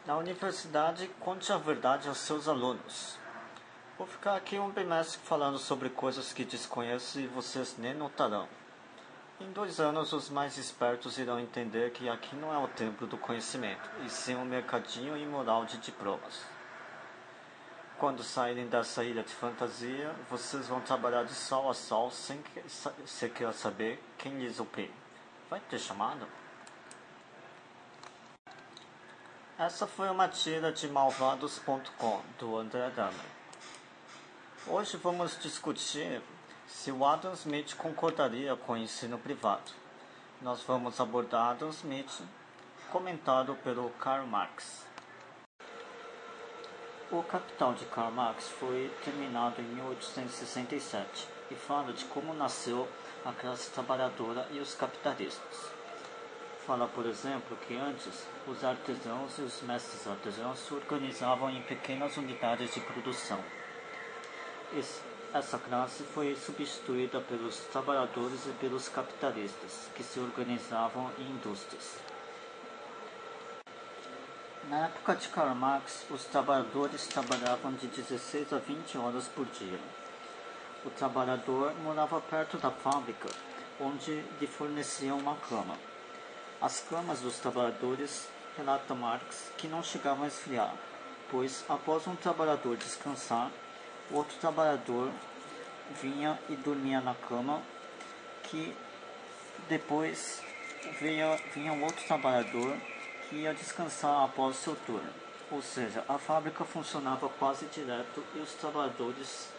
Na universidade, conte a verdade aos seus alunos. Vou ficar aqui um bimestre falando sobre coisas que desconheço e vocês nem notarão. Em 2 anos, os mais espertos irão entender que aqui não é o templo do conhecimento, e sim um mercadinho imoral de diplomas. Quando saírem dessa ilha de fantasia, vocês vão trabalhar de sol a sol sem sequer saber quem lhes opera. Vai ter chamado? Essa foi uma tira de malvados.com, do André Dahmer. Hoje vamos discutir se o Adam Smith concordaria com o ensino privado. Nós vamos abordar Adam Smith, comentado pelo Karl Marx. O Capital de Karl Marx foi terminado em 1867 e fala de como nasceu a classe trabalhadora e os capitalistas. Fala, por exemplo, que antes os artesãos e os mestres artesãos se organizavam em pequenas unidades de produção. Essa classe foi substituída pelos trabalhadores e pelos capitalistas, que se organizavam em indústrias. Na época de Karl Marx, os trabalhadores trabalhavam de 16 a 20 horas por dia. O trabalhador morava perto da fábrica, onde lhe forneciam uma cama. As camas dos trabalhadores, relata Marx, que não chegavam a esfriar, pois após um trabalhador descansar, o outro trabalhador vinha e dormia na cama, que depois vinha um outro trabalhador que ia descansar após seu turno. Ou seja, a fábrica funcionava quase direto e os trabalhadores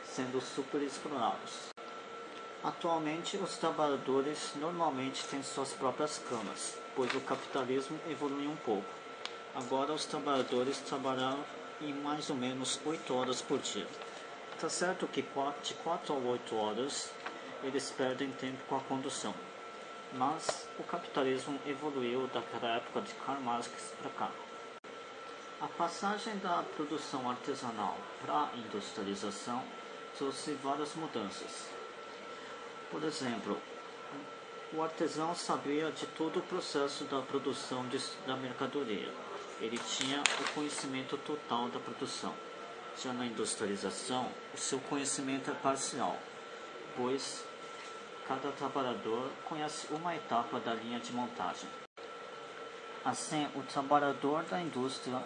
sendo super explorados. Atualmente, os trabalhadores normalmente têm suas próprias camas, pois o capitalismo evoluiu um pouco. Agora, os trabalhadores trabalham em mais ou menos 8 horas por dia. Está certo que de 4 a 8 horas eles perdem tempo com a condução, mas o capitalismo evoluiu daquela época de Karl Marx para cá. A passagem da produção artesanal para a industrialização trouxe várias mudanças. Por exemplo, o artesão sabia de todo o processo da produção da mercadoria. Ele tinha o conhecimento total da produção. Já na industrialização, o seu conhecimento é parcial, pois cada trabalhador conhece uma etapa da linha de montagem. Assim, o trabalhador da indústria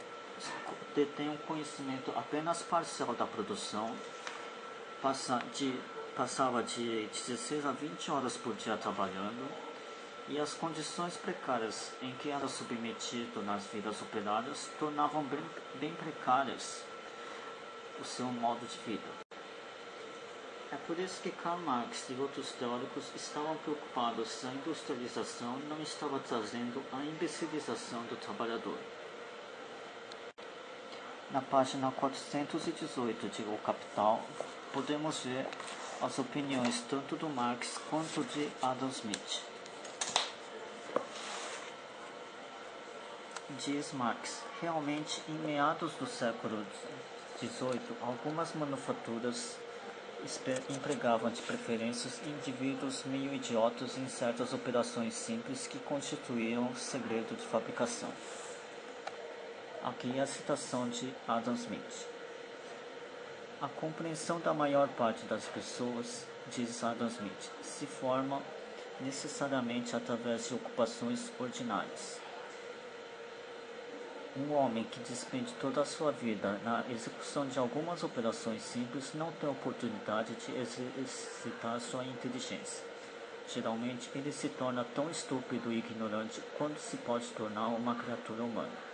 detém um conhecimento apenas parcial da produção, passava de 16 a 20 horas por dia trabalhando, e as condições precárias em que era submetido nas vidas operárias tornavam bem precárias o seu modo de vida. É por isso que Karl Marx e outros teóricos estavam preocupados se a industrialização não estava trazendo a imbecilização do trabalhador. Na página 418 de O Capital, podemos ver as opiniões tanto do Marx quanto de Adam Smith. Diz Marx, realmente em meados do século XVIII, algumas manufaturas empregavam de preferência indivíduos meio idiotas em certas operações simples que constituíam o segredo de fabricação. Aqui é a citação de Adam Smith. A compreensão da maior parte das pessoas, diz Adam Smith, se forma necessariamente através de ocupações ordinárias. Um homem que despende toda a sua vida na execução de algumas operações simples não tem oportunidade de exercitar sua inteligência. Geralmente, ele se torna tão estúpido e ignorante quanto se pode tornar uma criatura humana.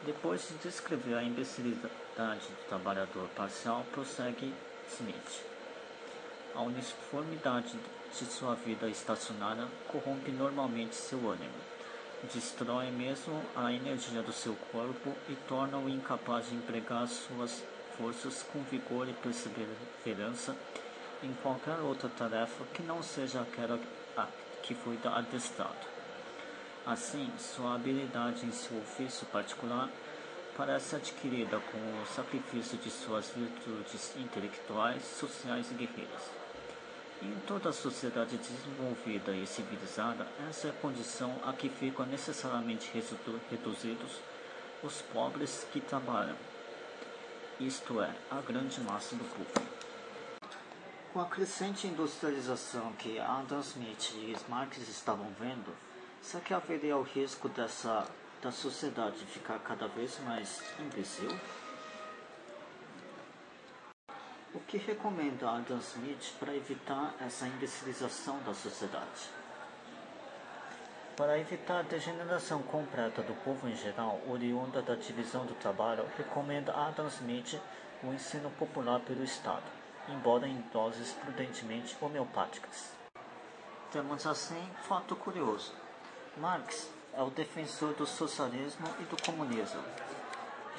Depois de descrever a imbecilidade do trabalhador parcial, prossegue Smith. A uniformidade de sua vida estacionária corrompe normalmente seu ânimo, destrói mesmo a energia do seu corpo e torna-o incapaz de empregar suas forças com vigor e perseverança em qualquer outra tarefa que não seja aquela a que foi adestrado. Assim, sua habilidade em seu ofício particular parece adquirida com o sacrifício de suas virtudes intelectuais, sociais e guerreiras. Em toda sociedade desenvolvida e civilizada, essa é a condição a que ficam necessariamente reduzidos os pobres que trabalham, isto é, a grande massa do povo. Com a crescente industrialização que Adam Smith e Marx estavam vendo, será que haveria o risco da sociedade ficar cada vez mais imbecil? O que recomenda Adam Smith para evitar essa imbecilização da sociedade? Para evitar a degeneração completa do povo em geral, oriunda da divisão do trabalho, recomenda Adam Smith o ensino popular pelo Estado, embora em doses prudentemente homeopáticas. Temos assim fato curioso. Marx é o defensor do socialismo e do comunismo.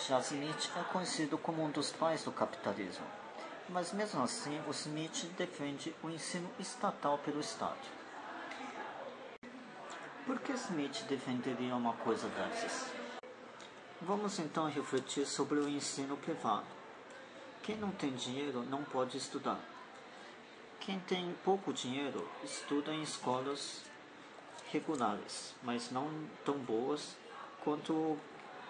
Já Smith é conhecido como um dos pais do capitalismo. Mas mesmo assim, o Smith defende o ensino estatal pelo Estado. Por que Smith defenderia uma coisa dessas? Vamos então refletir sobre o ensino privado. Quem não tem dinheiro não pode estudar. Quem tem pouco dinheiro estuda em escolas regulares, mas não tão boas quanto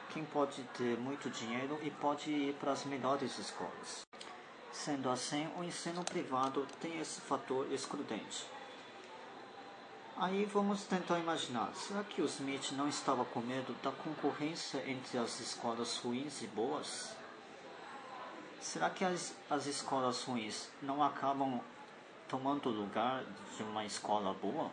quem pode ter muito dinheiro e pode ir para as melhores escolas. Sendo assim, o ensino privado tem esse fator excludente. Aí vamos tentar imaginar, será que o Smith não estava com medo da concorrência entre as escolas ruins e boas? Será que as escolas ruins não acabam tomando o lugar de uma escola boa?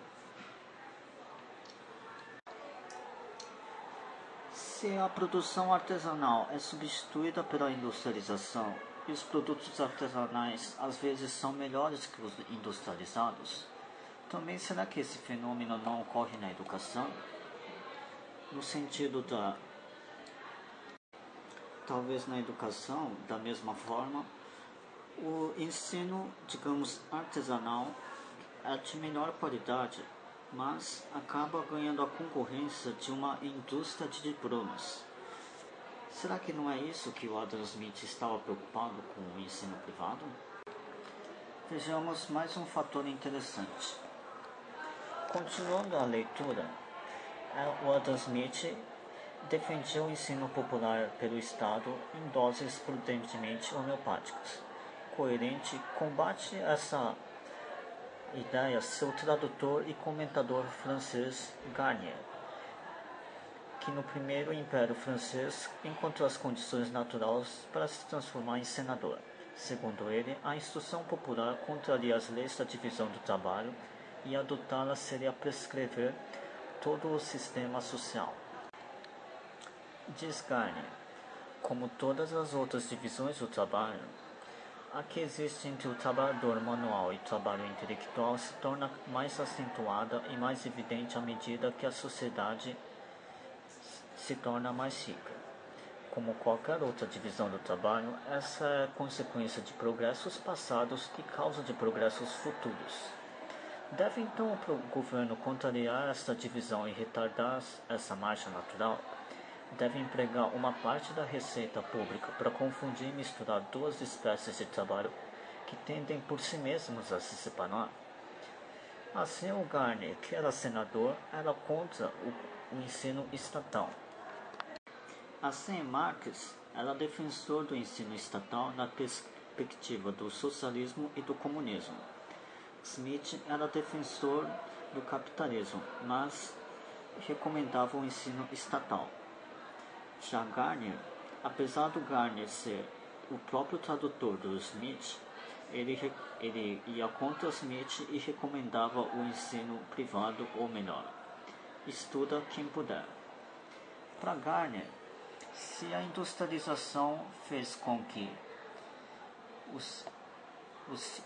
Se a produção artesanal é substituída pela industrialização e os produtos artesanais às vezes são melhores que os industrializados, também será que esse fenômeno não ocorre na educação? No sentido talvez na educação, da mesma forma, o ensino, digamos, artesanal é de melhor qualidade, mas acaba ganhando a concorrência de uma indústria de diplomas. Será que não é isso que o Adam Smith estava preocupado com o ensino privado? Vejamos mais um fator interessante. Continuando a leitura, o Adam Smith defendia o ensino popular pelo Estado em doses prudentemente homeopáticas. Coerente, combate essa ideia seu tradutor e comentador francês Garnier, que no primeiro Império Francês encontrou as condições naturais para se transformar em senador. Segundo ele, a instrução popular contraria as leis da divisão do trabalho e adotá-la seria prescrever todo o sistema social. Diz Garnier, como todas as outras divisões do trabalho, a que existe entre o trabalhador manual e o trabalho intelectual se torna mais acentuada e mais evidente à medida que a sociedade se torna mais rica. Como qualquer outra divisão do trabalho, essa é consequência de progressos passados e causa de progressos futuros. Deve então o governo contrariar esta divisão e retardar essa marcha natural? Deve empregar uma parte da receita pública para confundir e misturar duas espécies de trabalho que tendem por si mesmas a se separar? Assim, o Garnier, que era senador, era contra o ensino estatal. Assim, Marx era defensor do ensino estatal na perspectiva do socialismo e do comunismo. Smith era defensor do capitalismo, mas recomendava o ensino estatal. Já Garnier, apesar do Garnier ser o próprio tradutor do Smith, ele ia contra Smith e recomendava o ensino privado, ou melhor, estuda quem puder. Para Garnier, se a industrialização fez com que os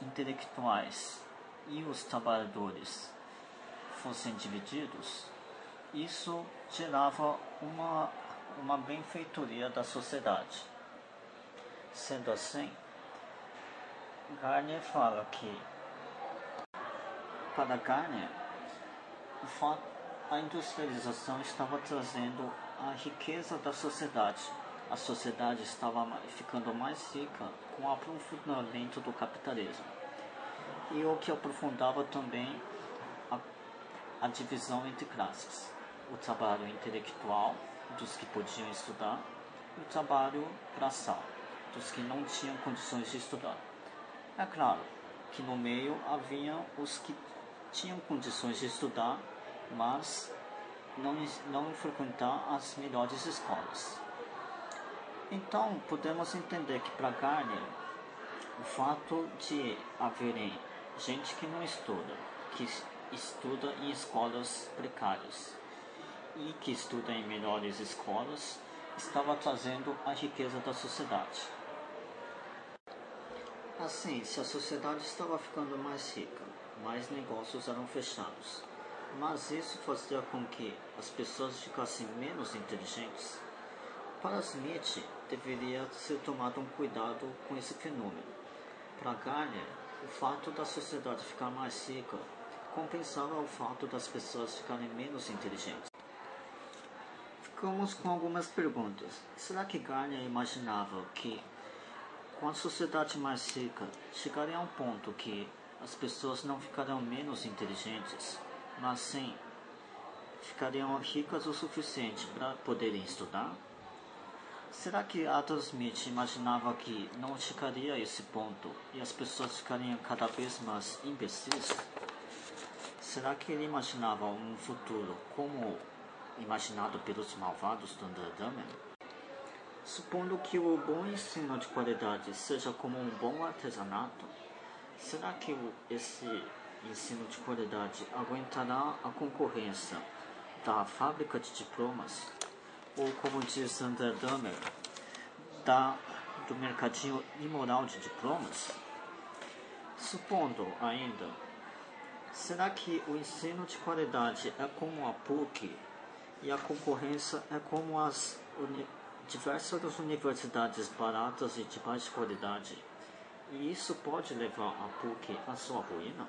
intelectuais e os trabalhadores fossem divididos, isso gerava uma benfeitoria da sociedade. Sendo assim, Garnier fala que, para Garnier, a industrialização estava trazendo a riqueza da sociedade. A sociedade estava ficando mais rica com o aprofundamento do capitalismo. e o que aprofundava também a divisão entre classes, o trabalho intelectual dos que podiam estudar e o trabalho braçal dos que não tinham condições de estudar. É claro que no meio haviam os que tinham condições de estudar, mas não frequentar as melhores escolas. Então, podemos entender que para Garner, o fato de haverem gente que não estuda, que estuda em escolas precárias e que estuda em melhores escolas, estava trazendo a riqueza da sociedade. Assim, se a sociedade estava ficando mais rica, mais negócios eram fechados, mas isso fazia com que as pessoas ficassem menos inteligentes. Para Smith, deveria ser tomado um cuidado com esse fenômeno. Para Garner, o fato da sociedade ficar mais rica compensava o fato das pessoas ficarem menos inteligentes. Ficamos com algumas perguntas. Será que Garner imaginava que, com a sociedade mais rica, chegaria a um ponto que as pessoas não ficariam menos inteligentes, mas sim ficariam ricas o suficiente para poderem estudar? Será que Adam Smith imaginava que não chegaria a esse ponto e as pessoas ficariam cada vez mais imbecis? Será que ele imaginava um futuro como imaginado pelos malvados do Dumbledore? Supondo que o bom ensino de qualidade seja como um bom artesanato, será que esse ensino de qualidade aguentará a concorrência da fábrica de diplomas? Ou, como diz André Dahmer, do mercadinho imoral de diplomas? Supondo ainda, será que o ensino de qualidade é como a PUC e a concorrência é como as diversas universidades baratas e de baixa qualidade? E isso pode levar a PUC à sua ruína?